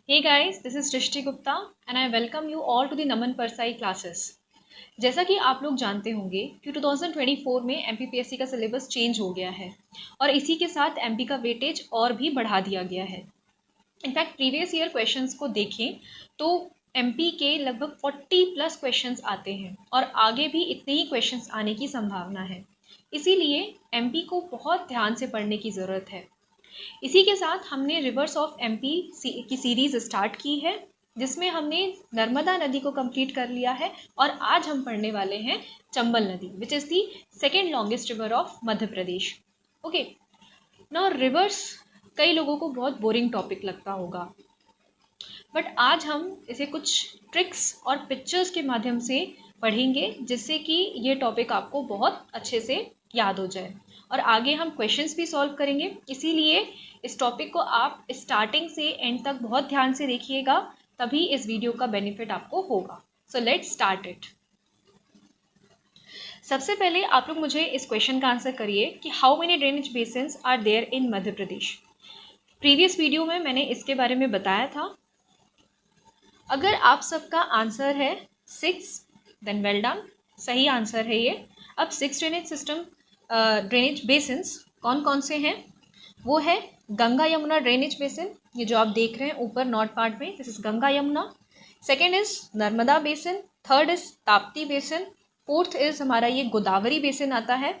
Hey guys, this is Srishti Gupta and I welcome you all to the Naman Parsai classes. जैसा कि आप लोग जानते होंगे कि 2024 में एमपीपीएससी का सिलेबस चेंज हो गया है और इसी के साथ एमपी का वेटेज और भी बढ़ा दिया गया है। इनफैक्ट प्रीवियस ईयर क्वेश्चंस को देखें तो एमपी के लगभग 40 प्लस क्वेश्चंस आते हैं और आगे भी इतने ही क्वेश्चंस आने की संभावना है। इसीलिए एमपी को बहुत ध्यान से पढ़ने की ज़रूरत है। इसी के साथ हमने रिवर्स ऑफ एमपी की सीरीज़ स्टार्ट की है, जिसमें हमने नर्मदा नदी को कंप्लीट कर लिया है और आज हम पढ़ने वाले हैं चंबल नदी, विच is the second longest river of Madhya Pradesh. Okay, now reverse कई लोगों को बहुत बोरिंग टॉपिक लगता होगा, बट आज हम इसे कुछ ट्रिक्स और पिक्चर्स के माध्यम से पढ़ेंगे, जिससे कि ये टॉपिक आपको बहुत अच्छे से याद हो जाए और आगे हम क्वेश्चंस भी सॉल्व करेंगे। इसीलिए इस टॉपिक को आप स्टार्टिंग से एंड तक बहुत ध्यान से देखिएगा, तभी इस वीडियो का बेनिफिट आपको होगा। So let's start it. सबसे पहले आप लोग मुझे इस क्वेश्चन का आंसर करिए कि how many drainage basins are there in Madhya Pradesh. Previous video में मैंने इसके बारे में बताया था। अगर आप सबका आंसर है 6, देन वेल डन, सही आंसर है ये। अब 6 ड्रेनेज बेसिन्स कौन कौन से हैं? वो है गंगा यमुना ड्रेनेज बेसिन, ये जो आप देख रहे हैं ऊपर नॉर्थ पार्ट में, this is Ganga Yamuna. Second is Narmada basin, third is Tapti basin, fourth is हमारा ये गोदावरी बेसिन आता है,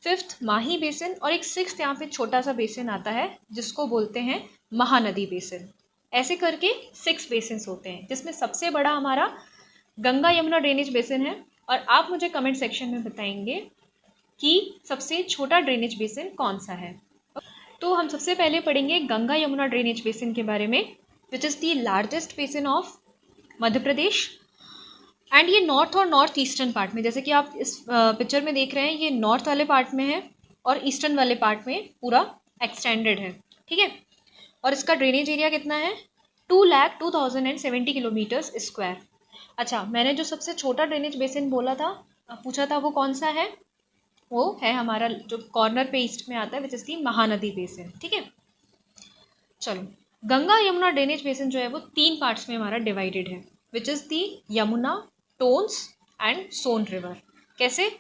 फिफ्थ माही बेसिन और एक सिक्स्थ यहाँ पे छोटा सा बेसिन आता है जिसको बोलते हैं महानदी बेसिन। ऐसे करके 6 बेसिन्स होते हैं, जिसमें सबसे बड़ा हमारा गंगा यमुना ड्रेनेज बेसिन है। और आप मुझे कमेंट सेक्शन में बताएंगे कि सबसे छोटा ड्रेनेज बेसिन कौन सा है। तो हम सबसे पहले पढ़ेंगे गंगा यमुना ड्रेनेज बेसिन के बारे में, विच is the largest basin of Madhya Pradesh. And ये नॉर्थ और नॉर्थ ईस्टर्न पार्ट में, जैसे कि आप इस पिक्चर में देख रहे हैं, ये नॉर्थ वाले पार्ट में है और ईस्टर्न वाले पार्ट में पूरा एक्सटेंडेड है, ठीक है। और इसका ड्रेनेज एरिया कितना है? 2,02,070 किलोमीटर्स स्क्वायर। अच्छा, मैंने जो सबसे छोटा ड्रेनेज बेसिन बोला था, पूछा था, वो कौन सा है? वो है हमारा जो कॉर्नर पे ईस्ट में आता है, which is the Mahanadi basin, ठीक है। चलो, गंगा यमुना ड्रेनेज बेसिन जो है वो 3 पार्ट्स में हमारा डिवाइडेड है, which is the Yamuna, Tons and Son river. कैसे?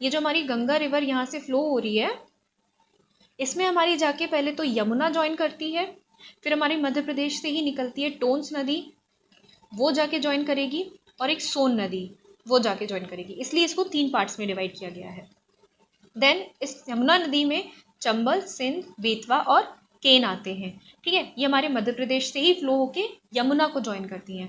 ये जो हमारी गंगा रिवर यहाँ से फ्लो हो रही है, इसमें हमारी जाके पहले तो यमुना ज्वाइन करती है, फिर हमारी मध्य प्रदेश से ही निकलती है टोन्स नदी, वो जाके ज्वाइन करेगी, और एक सोन नदी वो जाके ज्वाइन करेगी। इसलिए इसको 3 पार्ट्स में डिवाइड किया गया है। देन इस यमुना नदी में चंबल, सिंध, बेतवा और केन आते हैं, ठीक है। ये हमारे मध्य प्रदेश से ही फ्लो होके यमुना को ज्वाइन करती हैं।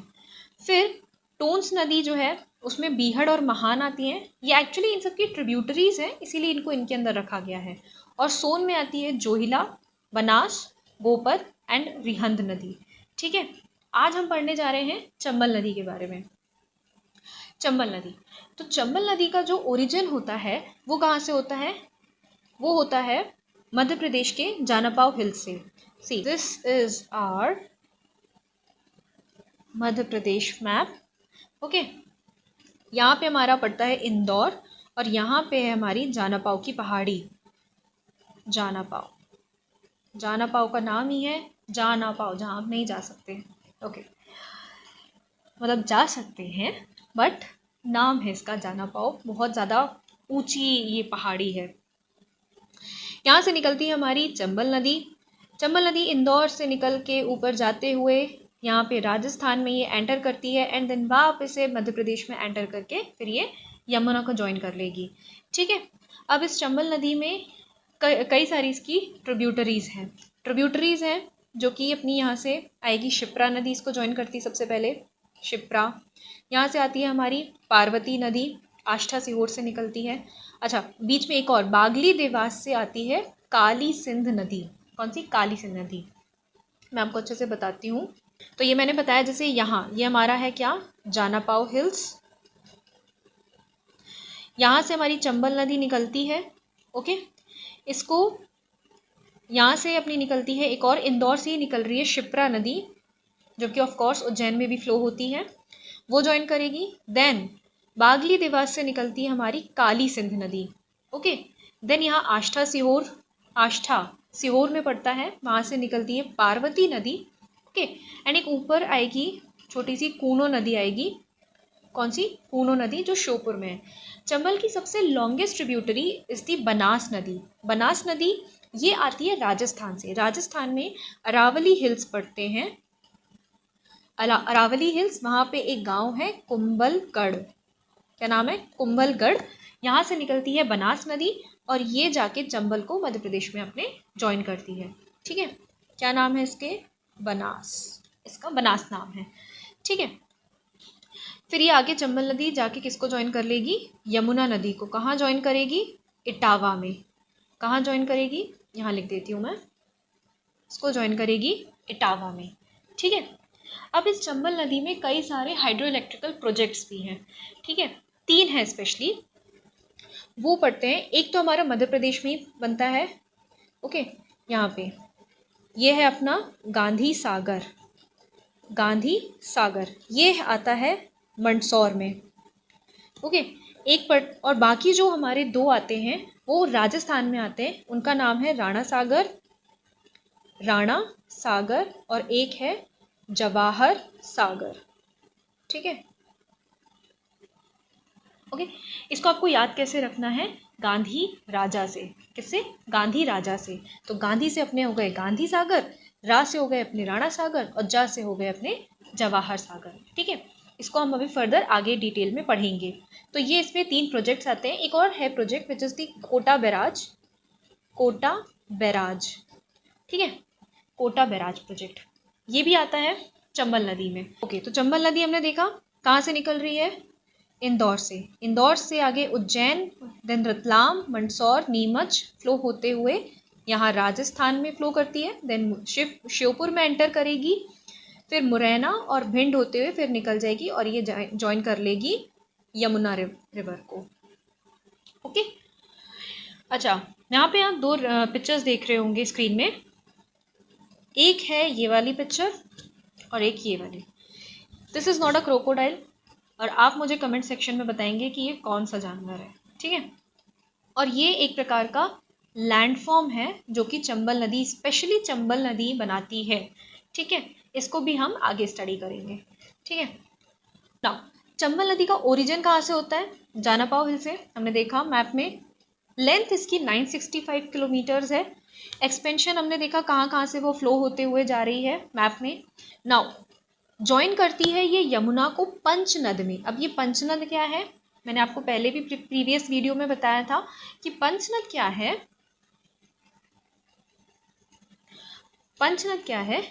फिर टोन्स नदी जो है उसमें बीहड़ और महान आती हैं। ये एक्चुअली इन सबकी ट्रिब्यूटरीज हैं, इसीलिए इनको इनके अंदर रखा गया है। और सोन में आती है जोहिला, बनास, गोपर एंड रिहंद नदी, ठीक है। आज हम पढ़ने जा रहे हैं चंबल नदी के बारे में। चंबल नदी, तो चंबल नदी का जो ओरिजिन होता है वो कहाँ से होता है? वो होता है मध्य प्रदेश के जानापाव हिल से। See, this is our Madhya Pradesh map, okay. यहाँ पे हमारा पड़ता है इंदौर और यहाँ पे है हमारी जानापाव की पहाड़ी। जानापाव, जानापाव का नाम ही है जानापाव, जहाँ आप नहीं जा सकते, ओके। मतलब जा सकते हैं, बट नाम है इसका जानापाव। बहुत ज़्यादा ऊंची ये पहाड़ी है। यहाँ से निकलती है हमारी चंबल नदी। चंबल नदी इंदौर से निकल के ऊपर जाते हुए यहाँ पे राजस्थान में ये एंटर करती है एंड देन वापस से मध्य प्रदेश में एंटर करके फिर ये यमुना को ज्वाइन कर लेगी, ठीक है। अब इस चंबल नदी में कई सारी इसकी ट्रिब्यूटरीज हैं जो कि अपनी यहाँ से आएगी। शिप्रा नदी इसको ज्वाइन करती है सबसे पहले, शिप्रा। यहाँ से आती है हमारी पार्वती नदी, आष्ठा सीहोर से निकलती है। अच्छा, बीच में एक और बागली देवास से आती है काली सिंध नदी। कौन सी? काली सिंध नदी। मैं आपको अच्छे से बताती हूँ। तो ये मैंने बताया, जैसे यहाँ ये हमारा है क्या? जानापाव हिल्स। यहाँ से हमारी चंबल नदी निकलती है, ओके। इसको यहाँ से अपनी निकलती है, एक और इंदौर से ही निकल रही है शिप्रा नदी, जो कि ऑफ कोर्स उज्जैन में भी फ्लो होती है, वो ज्वाइन करेगी। देन बागली देवास से निकलती है हमारी काली सिंध नदी, ओके। देन यहाँ आष्ठा सीहोर में पड़ता है, वहाँ से निकलती है पार्वती नदी, ओके। एंड एक ऊपर आएगी छोटी सी कूनो नदी आएगी, कौन सी? कूनो नदी, जो श्योपुर में है। चंबल की सबसे longest tributary is the Banas नदी। बनास नदी ये आती है राजस्थान से। राजस्थान में अरावली हिल्स पड़ते हैं, अरावली हिल्स, वहाँ पे एक गांव है कुंभलगढ़। क्या नाम है? कुंभलगढ़। यहाँ से निकलती है बनास नदी और ये जाके चंबल को मध्य प्रदेश में अपने ज्वाइन करती है। ठीक है, क्या नाम है इसके? बनास, इसका बनास नाम है। ठीक है, फिर ये आगे चंबल नदी जाके किसको ज्वाइन कर लेगी? यमुना नदी को। कहाँ ज्वाइन करेगी? इटावा में। कहाँ ज्वाइन करेगी? यहाँ लिख देती हूँ मैं, इसको ज्वाइन करेगी इटावा में। ठीक है, अब इस चंबल नदी में कई सारे हाइड्रो इलेक्ट्रिकल प्रोजेक्ट्स भी हैं। ठीक है, 3 हैं स्पेशली, वो पढ़ते हैं। एक तो हमारा मध्य प्रदेश में ही बनता है, ओके, यहाँ पे ये है अपना गांधी सागर। गांधी सागर ये आता है मंदसौर में, ओके। एक और बाकी जो हमारे 2 आते हैं वो राजस्थान में आते हैं। उनका नाम है राणा सागर, राणा सागर, और एक है जवाहर सागर। ठीक है, ओके। इसको आपको याद कैसे रखना है? गांधी राजा से। किससे? गांधी राजा से। तो गांधी से अपने हो गए गांधी सागर, रा से हो गए अपने राणा सागर, और जा से हो गए अपने जवाहर सागर। ठीक है, इसको हम अभी फर्दर आगे डिटेल में पढ़ेंगे। तो ये इसमें 3 प्रोजेक्ट्स आते हैं। एक और है project which is the Kota barrage. Kota barrage, ठीक है, कोटा बैराज प्रोजेक्ट, ये भी आता है चंबल नदी में। ओके, तो चंबल नदी हमने देखा कहाँ से निकल रही है? इंदौर से। इंदौर से आगे उज्जैन, देन रतलाम, मंदसौर, नीमच फ्लो होते हुए यहाँ राजस्थान में फ्लो करती है, देन श्योपुर में एंटर करेगी, फिर मुरैना और भिंड होते हुए फिर निकल जाएगी और ये ज्वाइन कर लेगी यमुना रिवर को। ओके, अच्छा, यहाँ पे आप 2 पिक्चर्स देख रहे होंगे स्क्रीन में। एक है ये वाली पिक्चर और एक ये वाली। This is not a crocodile, और आप मुझे कमेंट सेक्शन में बताएंगे कि ये कौन सा जानवर है। ठीक है, और ये एक प्रकार का लैंडफॉर्म है जो कि चंबल नदी, स्पेशली चंबल नदी बनाती है। ठीक है, इसको भी हम आगे स्टडी करेंगे। ठीक है, ना चंबल नदी का ओरिजिन कहाँ से होता है? जानापाव हिल से। हमने देखा मैप में, लेंथ इसकी 965 किलोमीटर्स है। एक्सपेंशन हमने देखा कहाँ कहाँ से वो फ्लो होते हुए जा रही है मैप में। नाउ ज्वाइन करती है ये यमुना को पंचनद में। अब ये पंचनद क्या है? मैंने आपको पहले भी प्रीवियस वीडियो में बताया था कि पंचनद क्या है। पंचनद क्या है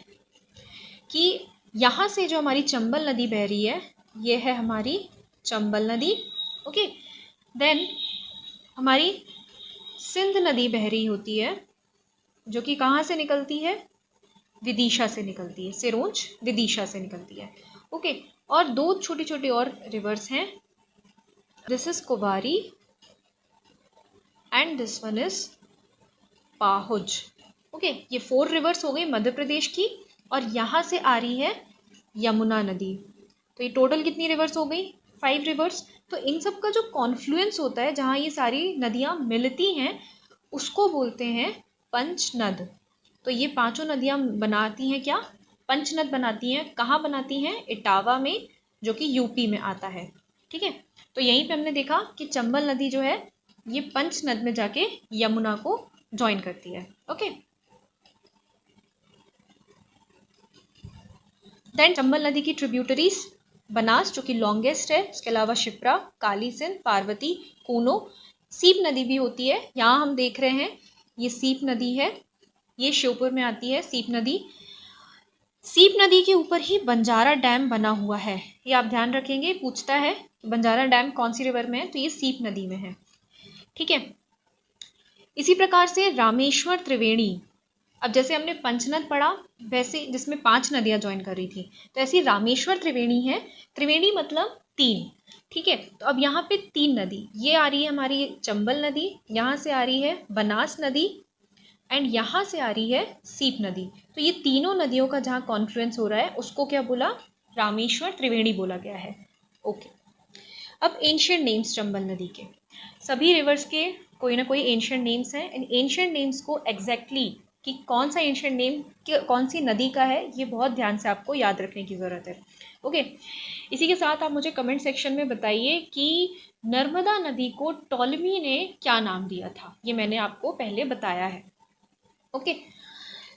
कि यहाँ से जो हमारी चंबल नदी बह रही है, ये है हमारी चंबल नदी, ओके। देन हमारी सिंध नदी बह रही होती है, जो कि कहाँ से निकलती है? विदिशा से निकलती है, सिरोंज विदिशा से निकलती है, ओके। और 2 छोटी छोटी और रिवर्स हैं, this is Kuwari and this one is Pahuj, okay. ये 4 रिवर्स हो गई मध्य प्रदेश की, और यहाँ से आ रही है यमुना नदी। तो ये टोटल कितनी रिवर्स हो गई? 5 रिवर्स। तो इन सब का जो कॉन्फ्लुएंस होता है, जहाँ ये सारी नदियाँ मिलती हैं, उसको बोलते हैं पंचनद। तो ये 5 नदियाँ बनाती हैं क्या? पंचनद बनाती हैं। कहाँ बनाती हैं? इटावा में, जो कि यूपी में आता है। ठीक है, तो यहीं पे हमने देखा कि चंबल नदी जो है ये पंचनद में जाके यमुना को ज्वाइन करती है, ओके। देन चंबल नदी की ट्रिब्यूटरीज, बनास जो कि लॉन्गेस्ट है, उसके अलावा शिप्रा, काली सिंध, पार्वती, कूनो, सीप नदी भी होती है। यहाँ हम देख रहे हैं ये सीप नदी है, ये श्योपुर में आती है सीप नदी। सीप नदी के ऊपर ही बंजारा डैम बना हुआ है, ये आप ध्यान रखेंगे। पूछता है कि बंजारा डैम कौन सी रिवर में है, तो ये सीप नदी में है। ठीक है, इसी प्रकार से रामेश्वर त्रिवेणी, अब जैसे हमने पंचनद पढ़ा, वैसे जिसमें 5 नदियां ज्वाइन कर रही थी, तो ऐसी रामेश्वर त्रिवेणी है। त्रिवेणी मतलब 3, ठीक है। तो अब यहाँ पे 3 नदी, ये आ रही है हमारी चंबल नदी, यहाँ से आ रही है बनास नदी, एंड यहाँ से आ रही है सीप नदी। तो ये तीनों नदियों का जहाँ कॉन्फ्लुएंस हो रहा है, उसको क्या बोला? रामेश्वर त्रिवेणी बोला गया है, ओके। अब एंशिएंट नेम्स चंबल नदी के, सभी रिवर्स के कोई ना कोई एंशिएंट नेम्स हैं। इन एंशिएंट नेम्स को एग्जैक्टली कि कौन सा एंशिएंट नेम कौन सी नदी का है, ये बहुत ध्यान से आपको याद रखने की ज़रूरत है। ओके, इसी के साथ आप मुझे कमेंट सेक्शन में बताइए कि नर्मदा नदी को टॉलेमी ने क्या नाम दिया था, ये मैंने आपको पहले बताया है। ओके,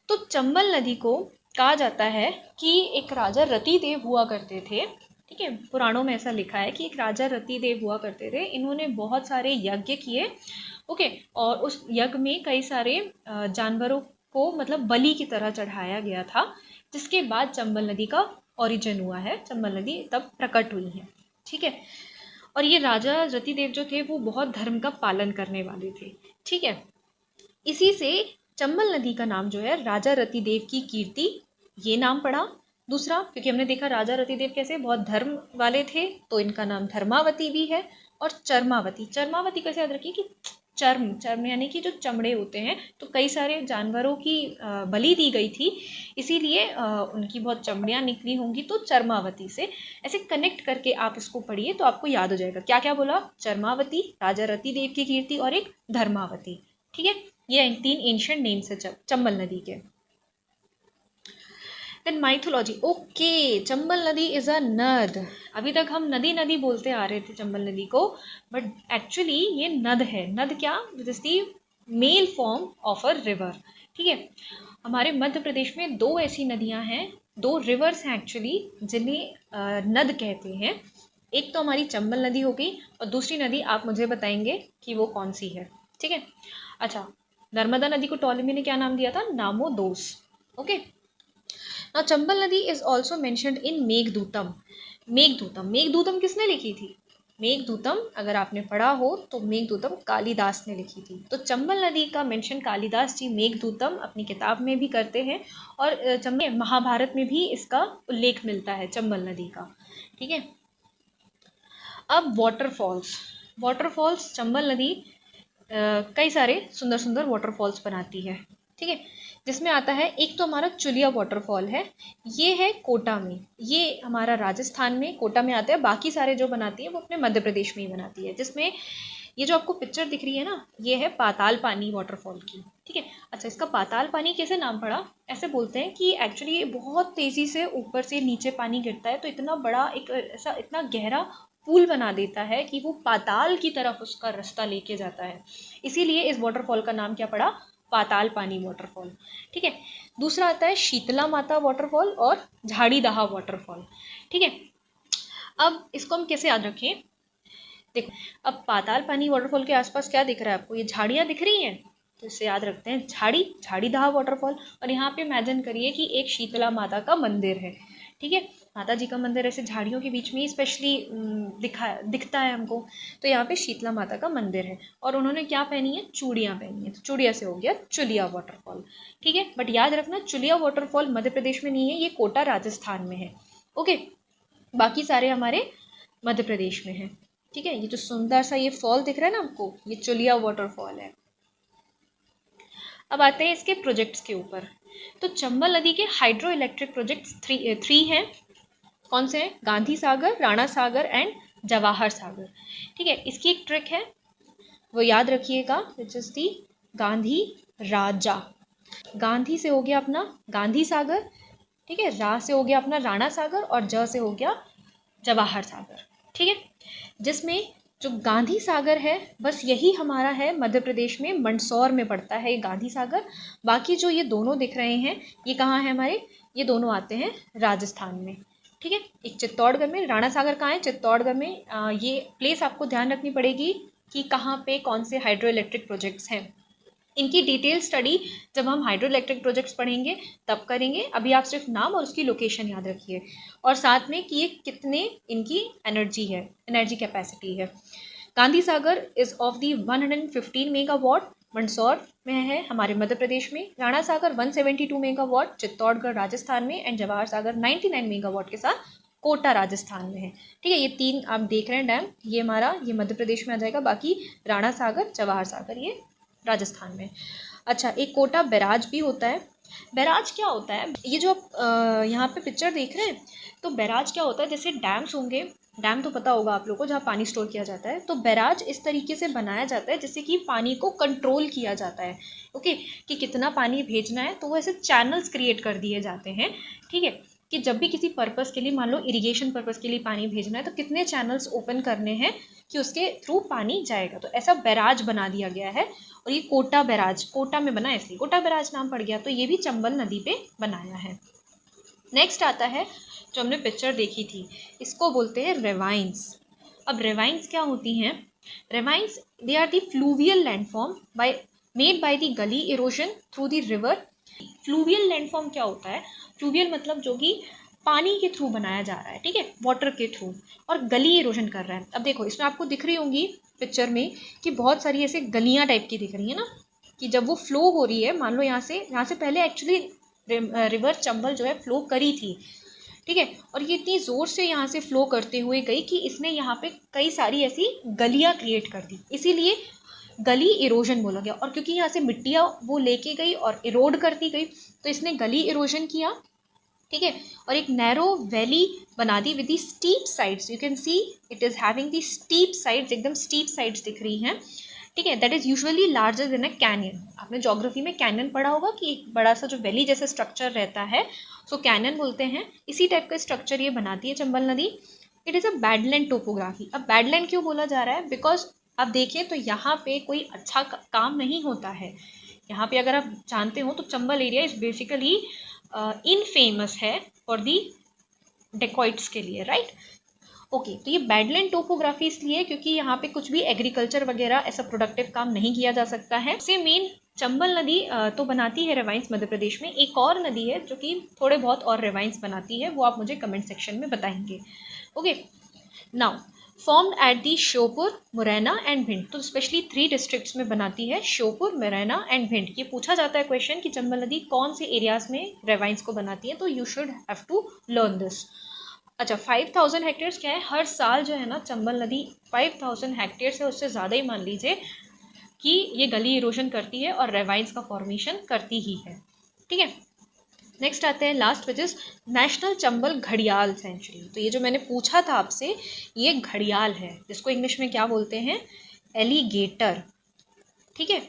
तो चंबल नदी को कहा जाता है कि एक राजा रतिदेव हुआ करते थे। ठीक है, पुराणों में ऐसा लिखा है कि एक राजा रतिदेव हुआ करते थे, इन्होंने बहुत सारे यज्ञ किए। ओके, और उस यज्ञ में कई सारे जानवरों को मतलब बलि की तरह चढ़ाया गया था, जिसके बाद चंबल नदी का ओरिजिन हुआ है, चंबल नदी तब प्रकट हुई है। ठीक है, और ये राजा रतिदेव जो थे वो बहुत धर्म का पालन करने वाले थे। ठीक है, इसी से चंबल नदी का नाम जो है राजा रतिदेव की कीर्ति ये नाम पड़ा। दूसरा, क्योंकि हमने देखा राजा रतिदेव कैसे बहुत धर्म वाले थे, तो इनका नाम धर्मावती भी है। और चर्मावती, चर्मावती कैसे याद रखिए कि चर्म यानी कि जो चमड़े होते हैं, तो कई सारे जानवरों की बलि दी गई थी, इसीलिए उनकी बहुत चमड़ियाँ निकली होंगी, तो चर्मावती से ऐसे कनेक्ट करके आप इसको पढ़िए तो आपको याद हो जाएगा। क्या क्या बोला? चर्मावती, राजा रतिदेव की कीर्ति और एक धर्मावती। ठीक है, ये 3 एंशिएंट नेम्स है चंबल नदी के। Then mythology. ओके, चंबल नदी इज अ नद। अभी तक हम नदी नदी बोलते आ रहे थे चंबल नदी को, बट एक्चुअली ये नद है। नद क्या? This is the male form of a river. ठीक है, हमारे मध्य प्रदेश में 2 ऐसी नदियां हैं, 2 रिवर्स हैं एक्चुअली, जिन्हें नद कहते हैं। एक तो हमारी चंबल नदी हो गई, और दूसरी नदी आप मुझे बताएंगे कि वो कौन सी है। ठीक है, अच्छा, नर्मदा नदी को टॉलेमी ने क्या नाम दिया था? नामोदोस। ओके, नाउ चंबल नदी is also mentioned in Meghadutam. Meghadutam किसने लिखी थी? मेघदूतम अगर आपने पढ़ा हो तो मेघदूतम कालिदास ने लिखी थी। तो चंबल नदी का मेंशन कालिदास जी मेघदूतम अपनी किताब में भी करते हैं, और महाभारत में भी इसका उल्लेख मिलता है चंबल नदी का। ठीक है, अब वाटरफॉल्स चंबल नदी कई सारे सुंदर सुंदर वाटरफॉल्स बनाती है। ठीक है, जिसमें आता है एक तो हमारा चुलिया वाटरफॉल है, ये है कोटा में, ये हमारा राजस्थान में कोटा में आता है। बाकी सारे जो बनाती है वो अपने मध्य प्रदेश में ही बनाती है, जिसमें ये जो आपको पिक्चर दिख रही है ना, ये है पाताल पानी वाटरफॉल की। ठीक है, अच्छा, इसका पाताल पानी कैसे नाम पड़ा? ऐसे बोलते हैं कि एक्चुअली ये बहुत तेज़ी से ऊपर से नीचे पानी गिरता है, तो इतना बड़ा एक ऐसा इतना गहरा पुल बना देता है कि वो पाताल की तरफ उसका रास्ता लेके जाता है, इसीलिए इस वाटरफॉल का नाम क्या पड़ा? पाताल पानी वाटरफॉल। ठीक है, दूसरा आता है शीतला माता वाटरफॉल और झाड़ी दहा वाटरफॉल। ठीक है, अब इसको हम कैसे याद रखें? देखो, अब पाताल पानी वाटरफॉल के आसपास क्या दिख रहा है आपको? ये झाड़ियाँ दिख रही हैं, तो इससे याद रखते हैं झाड़ी दहा वाटरफॉल। और यहाँ पे इमेजिन करिए कि एक शीतला माता का मंदिर है। ठीक है, माता जी का मंदिर ऐसे झाड़ियों के बीच में ही स्पेशली दिखता है हमको, तो यहाँ पे शीतला माता का मंदिर है, और उन्होंने क्या पहनी है? चूड़ियाँ पहनी है, तो चूड़िया से हो गया चुलिया वाटरफॉल। ठीक है, बट याद रखना चुलिया वाटरफॉल मध्य प्रदेश में नहीं है, ये कोटा राजस्थान में है। ओके, बाकी सारे हमारे मध्य प्रदेश में है। ठीक है, ये जो सुंदर सा ये फॉल दिख रहा है ना आपको, ये चुलिया वाटरफॉल है। अब आते हैं इसके प्रोजेक्ट्स के ऊपर। तो चंबल नदी के हाइड्रो इलेक्ट्रिक प्रोजेक्ट्स 3 हैं। कौन से हैं? गांधी सागर, राणा सागर एंड जवाहर सागर। ठीक है, इसकी एक ट्रिक है, वो याद रखिएगा, विच इज दी गांधी राजा। गांधी से हो गया अपना गांधी सागर, ठीक है, रा से हो गया अपना राणा सागर, और ज से हो गया जवाहर सागर। ठीक है, जिसमें जो गांधी सागर है बस यही हमारा है मध्य प्रदेश में, मंदसौर में पड़ता है ये गांधी सागर। बाकी जो ये दोनों दिख रहे हैं ये कहाँ है हमारे? ये दोनों आते हैं राजस्थान में। ठीक है, एक चित्तौड़गढ़ में, राणा सागर कहाँ है? चित्तौड़गढ़ में। ये प्लेस आपको ध्यान रखनी पड़ेगी कि कहाँ पे कौन से हाइड्रो इलेक्ट्रिक प्रोजेक्ट्स हैं। इनकी डिटेल स्टडी जब हम हाइड्रो इलेक्ट्रिक प्रोजेक्ट्स पढ़ेंगे तब करेंगे, अभी आप सिर्फ नाम और उसकी लोकेशन याद रखिए, और साथ में कि ये कितने इनकी एनर्जी कैपेसिटी है। Gandhi Sagar is of the 115 megawatt, Mandsaur में है हमारे मध्य प्रदेश में। राणा सागर 172 मेगावाट, चित्तौड़गढ़ राजस्थान में, एंड जवाहर सागर 99 मेगावाट के साथ कोटा राजस्थान में है। ठीक है, ये 3 आप देख रहे हैं डैम, ये हमारा ये मध्य प्रदेश में आ जाएगा। बाकी राणा सागर, जवाहर सागर ये राजस्थान में। अच्छा, एक कोटा बैराज भी होता है। बैराज क्या होता है? ये जो आप यहाँ पे पिक्चर देख रहे हैं, तो बैराज क्या होता है? जैसे डैम्स होंगे, डैम तो पता होगा आप लोगों को, जहाँ पानी स्टोर किया जाता है। तो बैराज इस तरीके से बनाया जाता है जिससे कि पानी को कंट्रोल किया जाता है, ओके, कि कितना पानी भेजना है। तो वो ऐसे चैनल्स क्रिएट कर दिए जाते हैं, ठीक है, कि जब भी किसी पर्पस के लिए, मान लो इरिगेशन पर्पस के लिए पानी भेजना है, तो कितने चैनल्स ओपन करने हैं कि उसके थ्रू पानी जाएगा। तो ऐसा बैराज बना दिया गया है। और ये कोटा बैराज, कोटा में बना है इसलिए कोटा बैराज नाम पड़ गया। तो ये भी चंबल नदी पे बनाया है। नेक्स्ट आता है जो हमने पिक्चर देखी थी, इसको बोलते हैं रेवाइंस। अब रेवाइंस क्या होती हैं? Ravines, they are the fluvial landform made by the gully erosion through the river. Fluvial landform क्या होता है? फ्लूवियल मतलब जो कि पानी के थ्रू बनाया जा रहा है, ठीक है, वाटर के थ्रू, और गली इरोजन कर रहा है। अब देखो इसमें आपको दिख रही होंगी पिक्चर में कि बहुत सारी ऐसे गलियां टाइप की दिख रही है ना, कि जब वो फ्लो हो रही है, मान लो यहाँ से पहले एक्चुअली रिवर चंबल जो है फ्लो करी थी, ठीक है, और ये इतनी ज़ोर से यहाँ से फ्लो करते हुए गई कि इसने यहाँ पे कई सारी ऐसी गलियाँ क्रिएट कर दी, इसीलिए गली इरोजन बोला गया। और क्योंकि यहाँ से मिट्टियाँ वो लेके गई और इरोड करती गई, तो इसने गली इरोजन किया, ठीक है, और एक नैरो वैली बना दी with the steep sides. You can see it is having the steep sides, एकदम स्टीप साइड्स दिख रही हैं, ठीक है, that is usually larger than a canyon. आपने ज्योग्राफी में कैनियन पढ़ा होगा कि एक बड़ा सा जो वैली जैसा स्ट्रक्चर रहता है, सो कैनियन बोलते हैं। इसी टाइप का स्ट्रक्चर ये बनाती है चंबल नदी। It is a badland topography. अब बैडलैंड क्यों बोला जा रहा है? बिकॉज आप देखें तो यहाँ पे कोई अच्छा काम नहीं होता है। यहाँ पे अगर आप जानते हो तो Chambal area is basically infamous है फॉर दी डेकॉइट्स के लिए, राइट। ओके, तो ये बैडलैंड टोपोग्राफी इसलिए क्योंकि यहाँ पे कुछ भी एग्रीकल्चर वगैरह ऐसा प्रोडक्टिव काम नहीं किया जा सकता है। सबसे मेन चंबल नदी तो बनाती है रेवाइंस मध्य प्रदेश में। एक और नदी है जो कि थोड़े बहुत और रेवाइंस बनाती है, वो आप मुझे कमेंट सेक्शन में बताएंगे। Okay, now formed at the Sheopur, Morena and Bhind. तो स्पेशली 3 डिस्ट्रिक्ट्स में बनाती है, श्योपुर, मुरैना एंड भिंड। ये पूछा जाता है क्वेश्चन कि चंबल नदी कौन से एरियाज में रेवाइंस को बनाती है, तो you should have to learn this. अच्छा, 5000 हेक्टेयर्स क्या है? हर साल जो है ना चंबल नदी 5000 हेक्टेयर से उससे ज़्यादा ही मान लीजिए कि ये गली इरोजन करती है और रेवाइंस का फॉर्मेशन करती ही है, ठीक है। नेक्स्ट आते हैं last, which is national Chambal घड़ियाल सेंचुरी। तो ये जो मैंने पूछा था आपसे, ये घड़ियाल है, जिसको इंग्लिश में क्या बोलते हैं? एलिगेटर, ठीक है।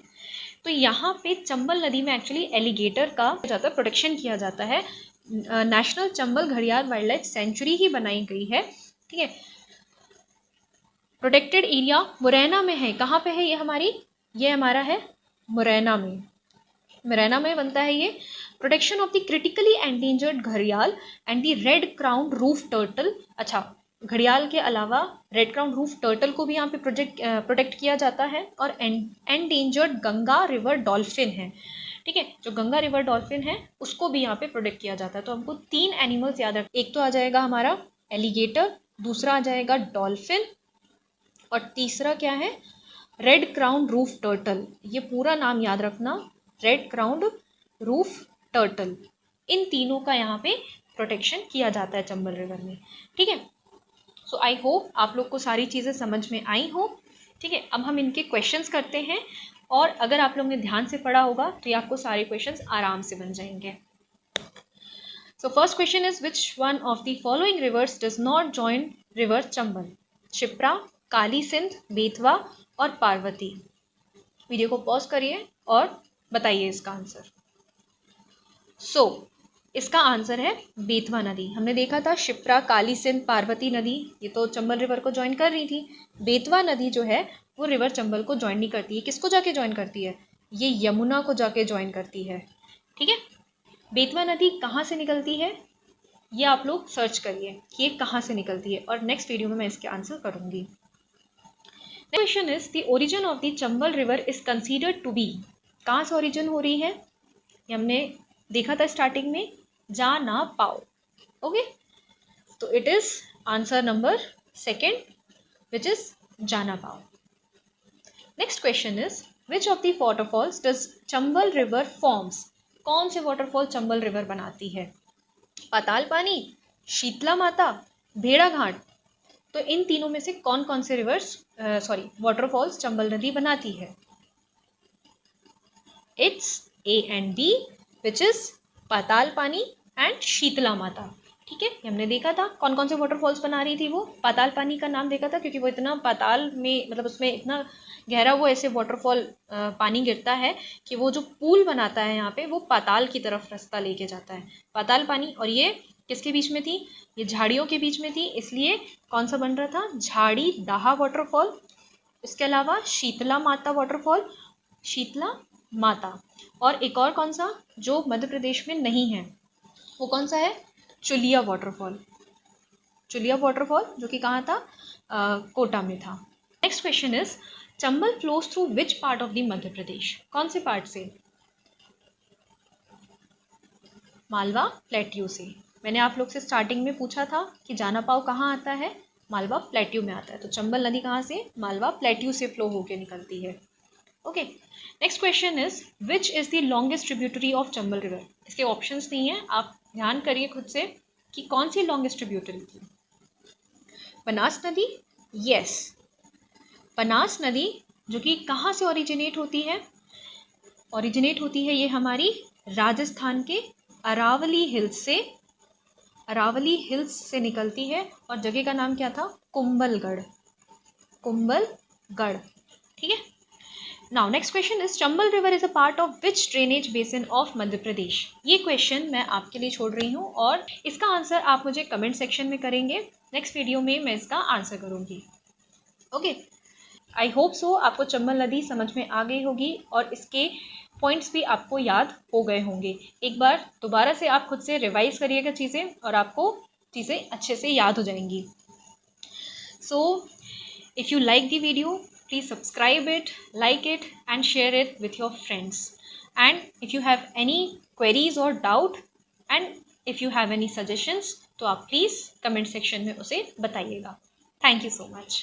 तो यहाँ पे चंबल नदी में एक्चुअली एलिगेटर का ज़्यादा प्रोटेक्शन किया जाता है। नेशनल चंबल घड़ियाल वाइल्ड लाइफ सेंचुरी ही बनाई गई है, ठीक है। प्रोटेक्टेड एरिया मुरैना में है। कहाँ पे है ये हमारी? ये हमारा है मुरैना में। मुरैना में बनता है ये। Protection of the critically endangered घड़ियाल and the red crown roof turtle. अच्छा, घड़ियाल के अलावा रेड क्राउन रूफ टर्टल को भी यहाँ पे प्रोटेक्ट किया जाता है। और एंडेंजर्ड गंगा रिवर डॉल्फिन है, ठीक है, जो गंगा रिवर डॉल्फिन है उसको भी यहाँ पे प्रोटेक्ट किया जाता है। तो हमको 3 एनिमल्स याद रख, एक तो आ जाएगा हमारा एलिगेटर, दूसरा आ जाएगा डॉल्फिन, और तीसरा क्या है? Red crown roof turtle. ये पूरा नाम याद रखना, रेड क्राउन रूफ टर्टल। इन तीनों का यहाँ पे प्रोटेक्शन किया जाता है चंबल रिवर में, ठीक है। सो आई होप आप लोग को सारी चीज़ें समझ में आई हो, ठीक है। अब हम इनके क्वेश्चंस करते हैं, और अगर आप लोग ने ध्यान से पढ़ा होगा तो ये आपको सारे क्वेश्चंस आराम से बन जाएंगे। So first question is, which one of the following rivers does not join river Chambal? Shipra, Kali Sindh, Betwa और पार्वती। वीडियो को पॉज करिए और बताइए इसका आंसर। इसका आंसर है बेतवा नदी। हमने देखा था शिप्रा, काली सिंध, पार्वती नदी ये तो चंबल रिवर को ज्वाइन कर रही थी। बेतवा नदी जो है वो रिवर चंबल को ज्वाइन नहीं करती है। किसको जाके ज्वाइन करती है? ये यमुना को जाके ज्वाइन करती है, ठीक है। बेतवा नदी कहाँ से निकलती है ये आप लोग सर्च करिए कि ये कहाँ से निकलती है, और नेक्स्ट वीडियो में मैं इसके आंसर करूँगी। Question is, the origin of the Chambal river is considered to be. कहाँ से ओरिजिन हो रही है? ये हमने देखा था स्टार्टिंग में, जाना पाओ, ओके। तो it is answer number 2 which is जाना पाओ। Next question is, which of the waterfalls does Chambal river forms? कौन से वाटरफॉल चंबल रिवर बनाती है? पाताल पानी, शीतला माता, भेड़ा घाट। तो इन तीनों में से कौन कौन से वाटरफॉल्स चंबल नदी बनाती है? It's A and B, which is पाताल पानी एंड शीतला माता, ठीक है, ये हमने देखा था। कौन कौन से वाटरफॉल्स बना रही थी वो? पाताल पानी का नाम देखा था क्योंकि वो इतना पाताल में, मतलब उसमें इतना गहरा वो ऐसे वाटरफॉल पानी गिरता है कि वो जो पूल बनाता है यहाँ पे वो पाताल की तरफ रास्ता लेके जाता है, पाताल पानी। और ये किसके बीच में थी? ये झाड़ियों के बीच में थी, इसलिए कौन सा बन रहा था? झाड़ी दाहा वाटरफॉल। इसके अलावा शीतला माता वाटरफॉल, शीतला माता। और एक और कौन सा जो मध्य प्रदेश में नहीं है, वो कौन सा है? चुलिया वाटरफॉल। चुलिया वाटरफॉल जो कि कहाँ था? कोटा में था। Next question is Chambal flows through which part of the Madhya Pradesh? कौन से पार्ट से? मालवा प्लेट्यू से। मैंने आप लोग से स्टार्टिंग में पूछा था कि जाना पाव कहाँ आता है? मालवा प्लेट्यू में आता है। तो चंबल नदी कहाँ से? मालवा प्लेट्यू से फ्लो होकर निकलती है। Okay, next question is which is the longest tributary of Chambal river? इसके ऑप्शंस नहीं है, आप ध्यान करिए खुद से कि कौन सी लॉन्गेस्ट ट्रिब्यूटरी थी। बनास नदी, यस, बनास नदी जो कि कहाँ से ओरिजिनेट होती है? ओरिजिनेट होती है ये हमारी राजस्थान के अरावली हिल्स से, अरावली हिल्स से निकलती है। और जगह का नाम क्या था? कुंभलगढ़, कुंभलगढ़। ठीक है। Now next question is Chambal river is a part of which drainage basin of Madhya Pradesh? ये क्वेश्चन मैं आपके लिए छोड़ रही हूँ और इसका आंसर आप मुझे कमेंट सेक्शन में करेंगे। नेक्स्ट वीडियो में मैं इसका आंसर करूँगी। ओके, आई होप सो आपको चंबल नदी समझ में आ गई होगी और इसके पॉइंट्स भी आपको याद हो गए होंगे। एक बार दोबारा से आप खुद से रिवाइज करिएगा चीज़ें और आपको चीज़ें अच्छे से याद हो जाएंगी। So if you like the video, please subscribe it, like it and share it with your friends. And if you have any queries or doubt and if you have any suggestions, तो आप please comment section में उसे बताइएगा। Thank you so much.